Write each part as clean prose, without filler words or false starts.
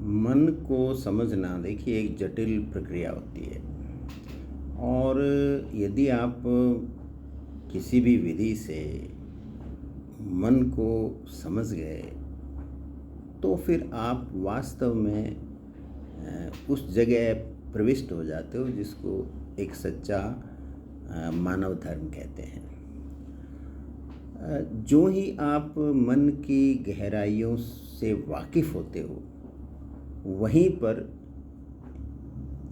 मन को समझना देखिए एक जटिल प्रक्रिया होती है। और यदि आप किसी भी विधि से मन को समझ गए तो फिर आप वास्तव में उस जगह प्रविष्ट हो जाते हो जिसको एक सच्चा मानव धर्म कहते हैं। जो ही आप मन की गहराइयों से वाकिफ़ होते हो वहीं पर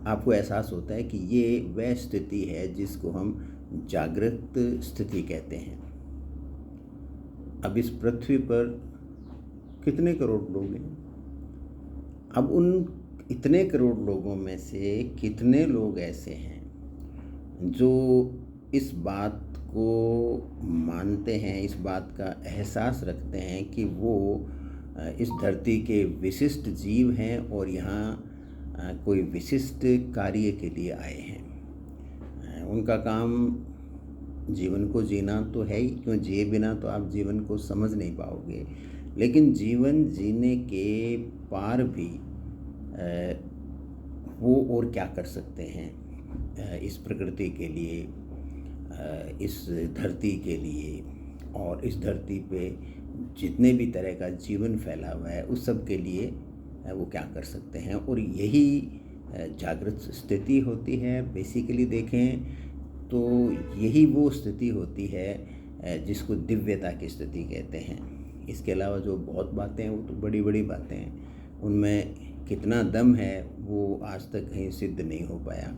आपको एहसास होता है कि ये वह स्थिति है जिसको हम जागृत स्थिति कहते हैं। अब इस पृथ्वी पर कितने करोड़ लोग हैं? अब उन इतने करोड़ लोगों में से कितने लोग ऐसे हैं जो इस बात को मानते हैं, इस बात का एहसास रखते हैं कि वो इस धरती के विशिष्ट जीव हैं और यहाँ कोई विशिष्ट कार्य के लिए आए हैं। उनका काम जीवन को जीना तो है ही, क्यों जिए बिना तो आप जीवन को समझ नहीं पाओगे। लेकिन जीवन जीने के पार भी वो और क्या कर सकते हैं इस प्रकृति के लिए, इस धरती के लिए, और इस धरती पे जितने भी तरह का जीवन फैला हुआ है उस सब के लिए वो क्या कर सकते हैं। और यही जागृत स्थिति होती है। बेसिकली देखें तो यही वो स्थिति होती है जिसको दिव्यता की स्थिति कहते हैं। इसके अलावा जो बहुत बातें हैं वो तो बड़ी बड़ी बातें हैं, उनमें कितना दम है वो आज तक कहीं सिद्ध नहीं हो पाया।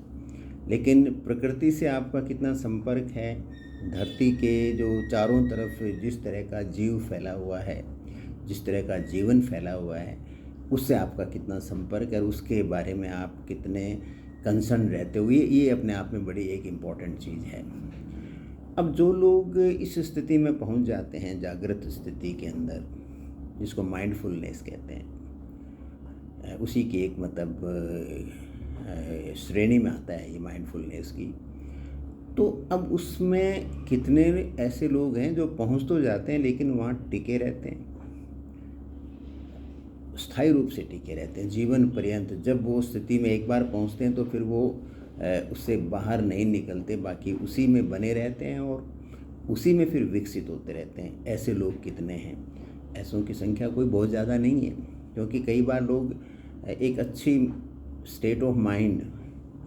लेकिन प्रकृति से आपका कितना संपर्क है, धरती के जो चारों तरफ जिस तरह का जीव फैला हुआ है, जिस तरह का जीवन फैला हुआ है, उससे आपका कितना संपर्क है, उसके बारे में आप कितने कंसर्न रहते हो, ये अपने आप में बड़ी एक इम्पॉर्टेंट चीज़ है। अब जो लोग इस स्थिति में पहुंच जाते हैं, जागृत स्थिति के अंदर, जिसको माइंडफुलनेस कहते हैं, उसी की एक श्रेणी में आता है ये माइंडफुलनेस की। तो अब उसमें कितने ऐसे लोग हैं जो पहुंच तो जाते हैं लेकिन वहाँ टिके रहते हैं, स्थायी रूप से टिके रहते हैं जीवन पर्यंत। जब वो स्थिति में एक बार पहुंचते हैं तो फिर वो उससे बाहर नहीं निकलते, बाकी उसी में बने रहते हैं और उसी में फिर विकसित होते रहते हैं। ऐसे लोग कितने हैं? ऐसों की संख्या कोई बहुत ज़्यादा नहीं है, क्योंकि कई बार लोग एक अच्छी स्टेट ऑफ माइंड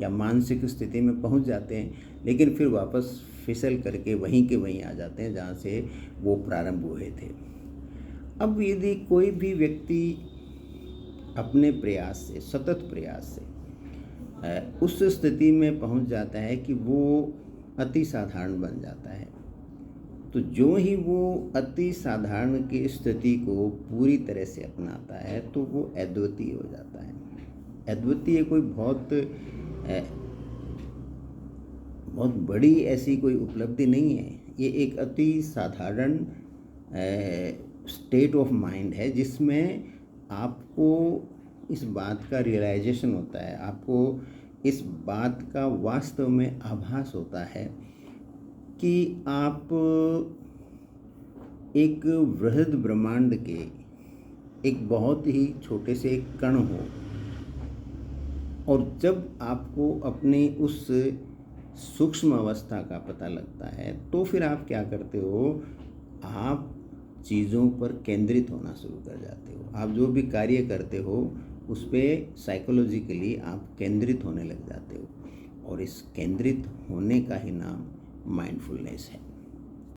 या मानसिक स्थिति में पहुंच जाते हैं लेकिन फिर वापस फिसल करके वहीं के वहीं आ जाते हैं जहाँ से वो प्रारंभ हुए थे। अब यदि कोई भी व्यक्ति अपने प्रयास से, सतत प्रयास से उस स्थिति में पहुंच जाता है कि वो अति साधारण बन जाता है, तो जो ही वो अति साधारण की स्थिति को पूरी तरह से अपनाता है तो वो अद्वितीय हो जाता है। अद्वितीय कोई बहुत बड़ी ऐसी कोई उपलब्धि नहीं है, ये एक अति साधारण स्टेट ऑफ माइंड है जिसमें आपको इस बात का रियलाइजेशन होता है, आपको इस बात का वास्तव में आभास होता है कि आप एक वृहद ब्रह्मांड के एक बहुत ही छोटे से एक कण हो। और जब आपको अपने उस सूक्ष्म अवस्था का पता लगता है तो फिर आप क्या करते हो, आप चीज़ों पर केंद्रित होना शुरू कर जाते हो। आप जो भी कार्य करते हो उस पर साइकोलॉजिकली आप केंद्रित होने लग जाते हो, और इस केंद्रित होने का ही नाम माइंडफुलनेस है।